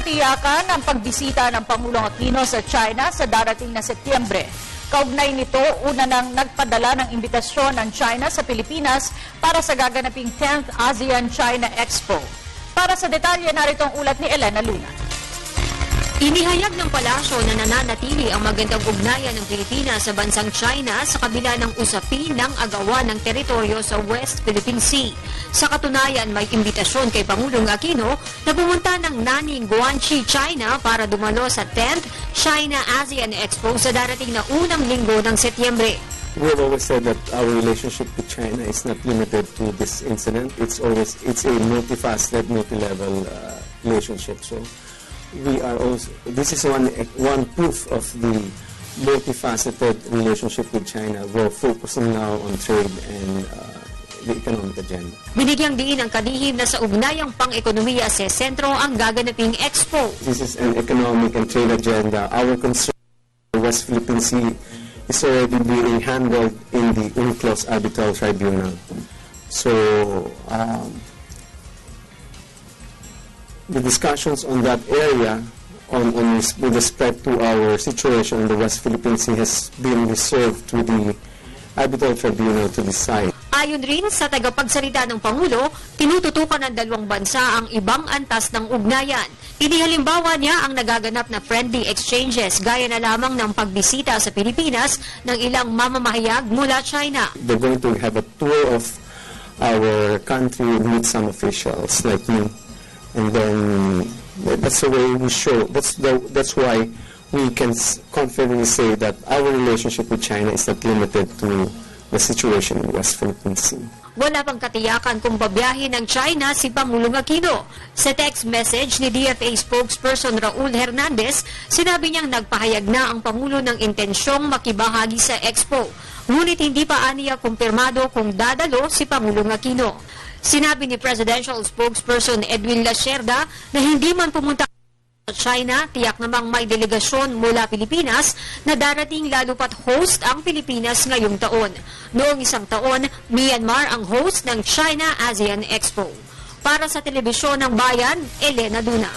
Tinatiyakan ang pagbisita ng Pangulong Aquino sa China sa darating na Setyembre. Kaugnay nito, una nang nagpadala ng imbitasyon ng China sa Pilipinas para sa gaganaping 10th ASEAN-China Expo. Para sa detalye, narito ang ulat ni Elena Luna. Inihayag ng palasyo na nananatili ang magandang ugnayan ng Pilipinas sa bansang China sa kabila ng usapin ng agawan ng teritoryo sa West Philippine Sea. Sa katunayan, may imbitasyon kay Pangulong Aquino na pumunta ng Nanning, Guangxi, China para dumalo sa 10th China-ASEAN Expo sa darating na unang linggo ng Setyembre. We have always said that our relationship with China is not limited to this incident. It's a multifaceted, multi-level relationship. So this is one proof of the multifaceted relationship with China. We're focusing now on trade and the economic agenda. Binigyang diin ang kalihim na sa ugnayang pang-ekonomiya sa sentro ang gaganaping expo. This is an economic and trade agenda. Our concern in the West Philippine Sea is already being handled in the UNCLOS Arbitral Tribunal. So the discussions on that area with respect to our situation in the West Philippine Sea has been reserved to the Arbitral Tribunal to decide. Ayon rin sa tagapagsalita ng Pangulo, tinututukan ng dalawang bansa ang ibang antas ng ugnayan. Inihalimbawa niya ang nagaganap na friendly exchanges gaya na lamang ng pagbisita sa Pilipinas ng ilang mamamahayag mula China. They're going to have a tour of our country, meet some officials like me. And then that's the way we show. That's why we can confidently say that our relationship with China is not limited to the situation in West Philippine Sea. Wala pang katiyakan kung babiyahin ng China si Pangulong Aquino. Sa text message ni DFA spokesperson Raul Hernandez, sinabi niyang nagpahayag na ang Pangulo ng intensyong makibahagi sa Expo. Ngunit hindi pa aniya kumpirmado kung dadalo si Pangulong Aquino. Sinabi ni Presidential Spokesperson Edwin Lacerda na hindi man pumunta sa China, tiyak namang may delegasyon mula Pilipinas na darating lalo pat host ang Pilipinas ngayong taon. Noong isang taon, Myanmar ang host ng China-ASEAN Expo. Para sa Telebisyon ng Bayan, Elena Luna.